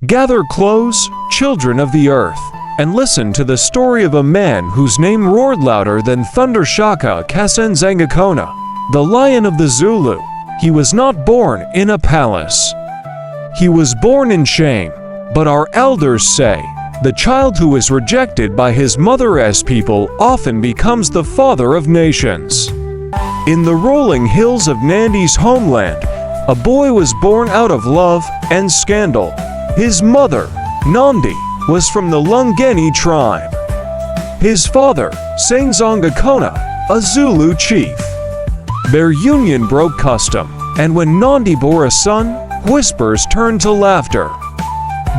Gather close, children of the earth, and listen to the story of a man whose name roared louder than thunder. Shaka Kasenzangakona, the lion of the Zulu. He was not born in a palace. He was born in shame, but our elders say, the child who is rejected by his mother's people often becomes the father of nations. In the rolling hills of Nandi's homeland, a boy was born out of love and scandal. His mother, Nandi, was from the Lungeni tribe. His father, Sangzongakona, a Zulu chief. Their union broke custom, and when Nandi bore a son, whispers turned to laughter.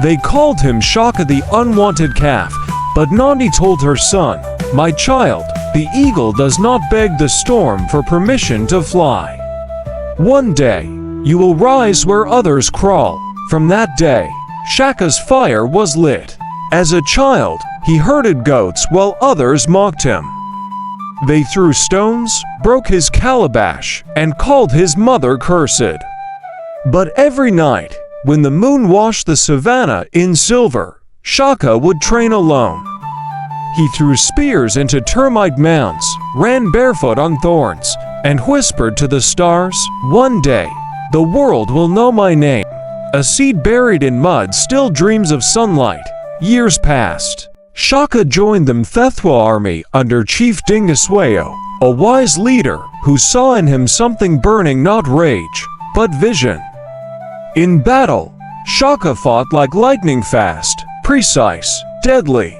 They called him Shaka the unwanted calf, but Nandi told her son, "My child, the eagle does not beg the storm for permission to fly. One day, you will rise where others crawl." From that day, Shaka's fire was lit. As a child, he herded goats while others mocked him. They threw stones, broke his calabash, and called his mother cursed. But every night, when the moon washed the savannah in silver, Shaka would train alone. He threw spears into termite mounds, ran barefoot on thorns, and whispered to the stars, "One day, the world will know my name." A seed buried in mud still dreams of sunlight. Years passed. Shaka joined the Mthethwa army under Chief Dingiswayo, a wise leader who saw in him something burning, not rage, but vision. In battle, Shaka fought like lightning, fast, precise, deadly.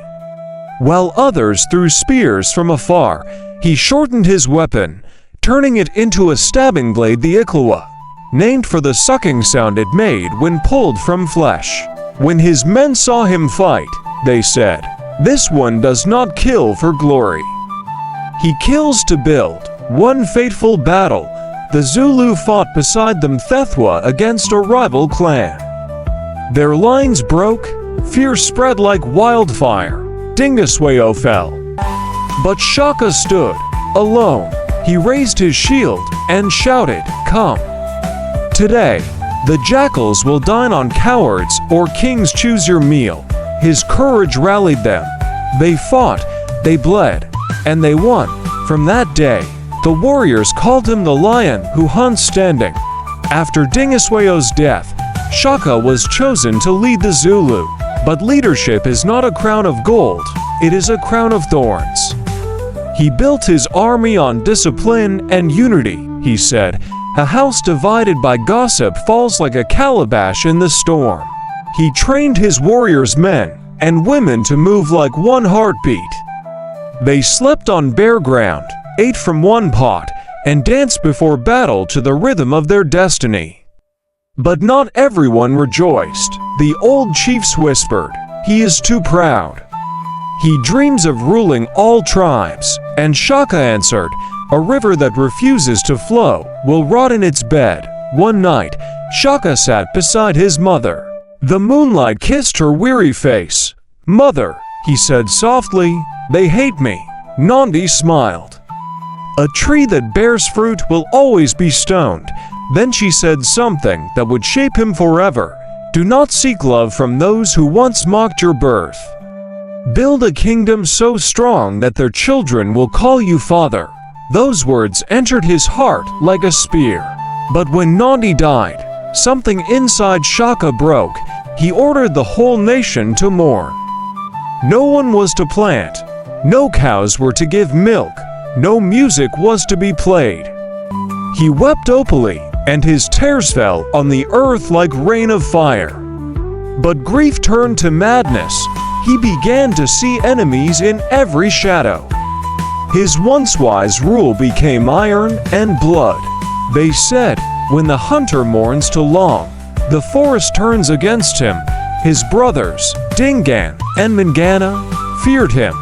While others threw spears from afar, he shortened his weapon, turning it into a stabbing blade, the Iklewa, named for the sucking sound it made when pulled from flesh. When his men saw him fight, they said, "This one does not kill for glory. He kills to build." One fateful battle, the Zulu fought beside the Mthethwa against a rival clan. Their lines broke, fear spread like wildfire. Dingiswayo fell. But Shaka stood, alone. He raised his shield and shouted, "Come." Today, the jackals will dine on cowards, or kings choose your meal. His courage rallied them. They fought, they bled, and they won. From that day, the warriors called him the lion who hunts standing. After Dingiswayo's death, Shaka was chosen to lead the Zulu. But leadership is not a crown of gold, it is a crown of thorns. He built his army on discipline and unity, he said. A house divided by gossip falls like a calabash in the storm. He trained his warriors, men and women, to move like one heartbeat. They slept on bare ground, ate from one pot, and danced before battle to the rhythm of their destiny. But not everyone rejoiced. The old chiefs whispered, "He is too proud. He dreams of ruling all tribes." And Shaka answered, "A river that refuses to flow will rot in its bed." One night, Shaka sat beside his mother. The moonlight kissed her weary face. "Mother," he said softly, "they hate me." Nandi smiled. "A tree that bears fruit will always be stoned." Then she said something that would shape him forever. "Do not seek love from those who once mocked your birth. Build a kingdom so strong that their children will call you father." Those words entered his heart like a spear. But when Nandi died, something inside Shaka broke. He ordered the whole nation to mourn. No one was to plant, no cows were to give milk, no music was to be played. He wept openly, and his tears fell on the earth like rain of fire. But grief turned to madness. He began to see enemies in every shadow. His once wise rule became iron and blood. They said, when the hunter mourns too long, the forest turns against him. His brothers, Dingan and Mangana, feared him.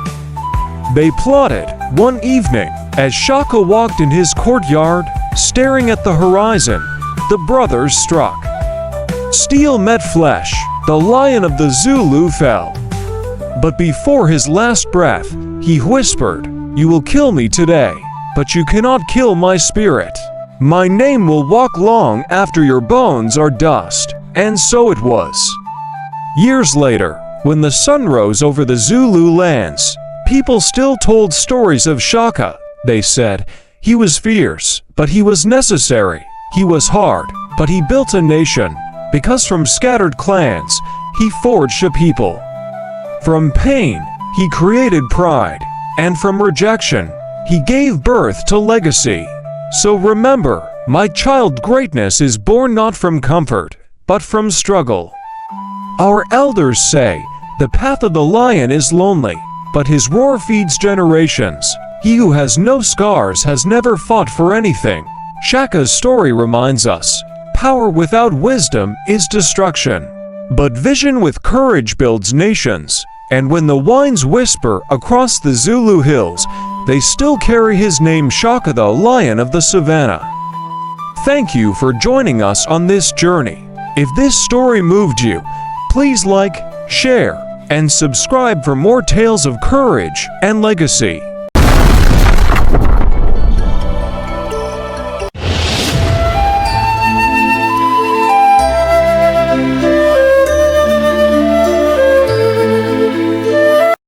They plotted one evening as Shaka walked in his courtyard, staring at the horizon. The brothers struck. Steel met flesh. The lion of the Zulu fell. But before his last breath, he whispered, "You will kill me today, but you cannot kill my spirit. My name will walk long after your bones are dust." And so it was. Years later, when the sun rose over the Zulu lands, people still told stories of Shaka. They said, "He was fierce, but he was necessary. He was hard, but he built a nation, because from scattered clans, he forged a people. From pain, he created pride, and from rejection, he gave birth to legacy. So remember, my child, greatness is born not from comfort, but from struggle." Our elders say, "The path of the lion is lonely, but his roar feeds generations. He who has no scars has never fought for anything." Shaka's story reminds us, power without wisdom is destruction, but vision with courage builds nations. And when the winds whisper across the Zulu hills, they still carry his name, Shaka, the Lion of the Savannah. Thank you for joining us on this journey. If this story moved you, please like, share, and subscribe for more tales of courage and legacy.